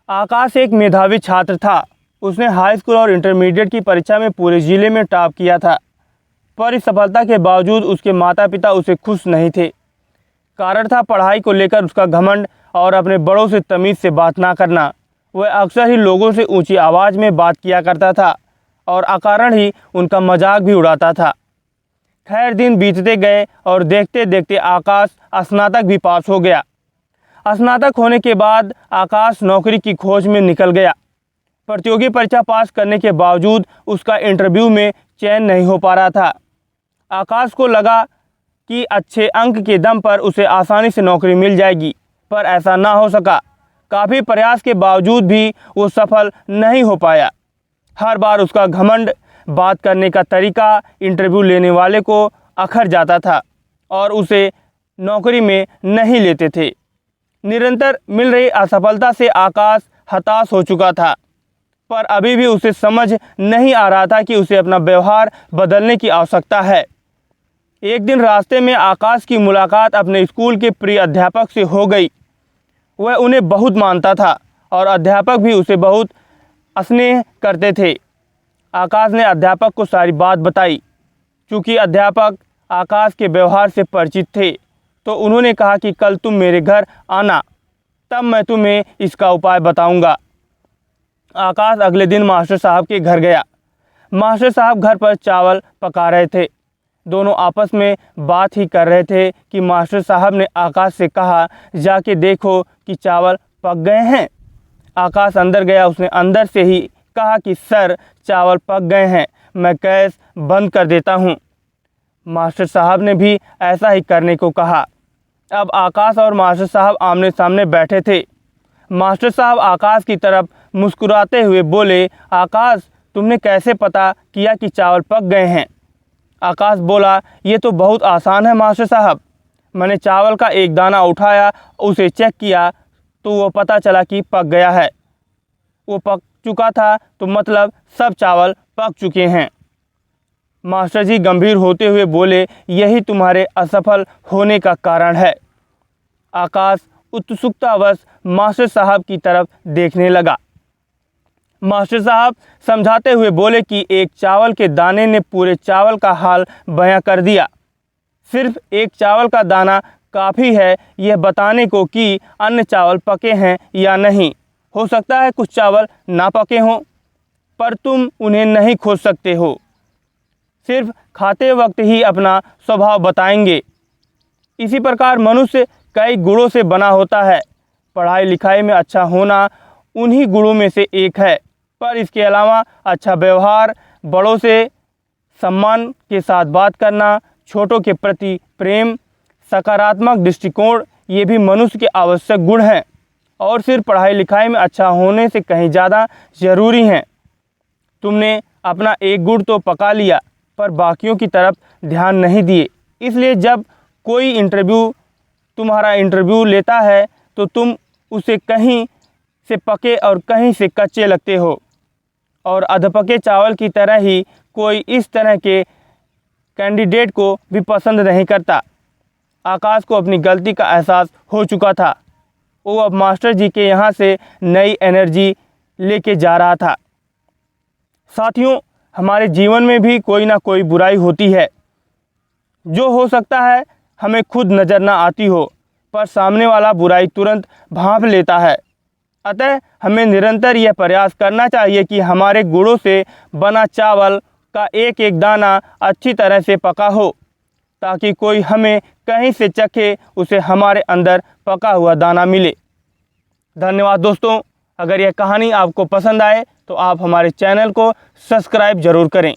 आकाश एक मेधावी छात्र था। उसने हाई स्कूल और इंटरमीडिएट की परीक्षा में पूरे ज़िले में टॉप किया था, पर इस सफलता के बावजूद उसके माता पिता उसे खुश नहीं थे। कारण था पढ़ाई को लेकर उसका घमंड और अपने बड़ों से तमीज़ से बात ना करना। वह अक्सर ही लोगों से ऊंची आवाज़ में बात किया करता था और अकारण ही उनका मजाक भी उड़ाता था। खैर, दिन बीतते गए और देखते देखते आकाश स्नातक भी पास हो गया। स्नातक होने के बाद आकाश नौकरी की खोज में निकल गया। प्रतियोगी परीक्षा पास करने के बावजूद उसका इंटरव्यू में चयन नहीं हो पा रहा था। आकाश को लगा कि अच्छे अंक के दम पर उसे आसानी से नौकरी मिल जाएगी, पर ऐसा ना हो सका। काफ़ी प्रयास के बावजूद भी वो सफल नहीं हो पाया। हर बार उसका घमंड, बात करने का तरीका इंटरव्यू लेने वाले को अखर जाता था और उसे नौकरी में नहीं लेते थे। निरंतर मिल रही असफलता से आकाश हताश हो चुका था, पर अभी भी उसे समझ नहीं आ रहा था कि उसे अपना व्यवहार बदलने की आवश्यकता है। एक दिन रास्ते में आकाश की मुलाकात अपने स्कूल के प्रिय अध्यापक से हो गई। वह उन्हें बहुत मानता था और अध्यापक भी उसे बहुत स्नेह करते थे। आकाश ने अध्यापक को सारी बात बताई। चूँकि अध्यापक आकाश के व्यवहार से परिचित थे, तो उन्होंने कहा कि कल तुम मेरे घर आना, तब मैं तुम्हें इसका उपाय बताऊंगा। आकाश अगले दिन मास्टर साहब के घर गया। मास्टर साहब घर पर चावल पका रहे थे। दोनों आपस में बात ही कर रहे थे कि मास्टर साहब ने आकाश से कहा, जाके देखो कि चावल पक गए हैं। आकाश अंदर गया। उसने अंदर से ही कहा कि सर, चावल पक गए हैं, मैं गैस बंद कर देता हूँ। मास्टर साहब ने भी ऐसा ही करने को कहा। अब आकाश और मास्टर साहब आमने सामने बैठे थे। मास्टर साहब आकाश की तरफ मुस्कुराते हुए बोले, आकाश, तुमने कैसे पता किया कि चावल पक गए हैं? आकाश बोला, ये तो बहुत आसान है मास्टर साहब। मैंने चावल का एक दाना उठाया, उसे चेक किया तो वो पता चला कि पक गया है। वो पक चुका था तो मतलब सब चावल पक चुके हैं। मास्टर जी गंभीर होते हुए बोले, यही तुम्हारे असफल होने का कारण है। आकाश उत्सुकतावश मास्टर साहब की तरफ देखने लगा। मास्टर साहब समझाते हुए बोले कि एक चावल के दाने ने पूरे चावल का हाल बयां कर दिया। सिर्फ एक चावल का दाना काफ़ी है यह बताने को कि अन्य चावल पके हैं या नहीं। हो सकता है कुछ चावल ना पके हों, पर तुम उन्हें नहीं खोज सकते हो। सिर्फ खाते वक्त ही अपना स्वभाव बताएंगे। इसी प्रकार मनुष्य कई गुणों से बना होता है। पढ़ाई लिखाई में अच्छा होना उन्हीं गुणों में से एक है, पर इसके अलावा अच्छा व्यवहार, बड़ों से सम्मान के साथ बात करना, छोटों के प्रति प्रेम, सकारात्मक दृष्टिकोण, ये भी मनुष्य के आवश्यक गुण हैं और सिर्फ पढ़ाई लिखाई में अच्छा होने से कहीं ज़्यादा ज़रूरी हैं। तुमने अपना एक गुण तो पका लिया, पर बाकियों की तरफ ध्यान नहीं दिए। इसलिए जब कोई तुम्हारा इंटरव्यू लेता है तो तुम उसे कहीं से पके और कहीं से कच्चे लगते हो, और अधपके चावल की तरह ही कोई इस तरह के कैंडिडेट को भी पसंद नहीं करता। आकाश को अपनी गलती का एहसास हो चुका था। वो अब मास्टर जी के यहाँ से नई एनर्जी लेके जा रहा था। साथियों, हमारे जीवन में भी कोई ना कोई बुराई होती है जो हो सकता है हमें खुद नज़र ना आती हो, पर सामने वाला बुराई तुरंत भांप लेता है। अतः हमें निरंतर यह प्रयास करना चाहिए कि हमारे गुणों से बना चावल का एक एक दाना अच्छी तरह से पका हो, ताकि कोई हमें कहीं से चखे उसे हमारे अंदर पका हुआ दाना मिले। धन्यवाद दोस्तों। अगर यह कहानी आपको पसंद आए तो आप हमारे चैनल को सब्सक्राइब ज़रूर करें।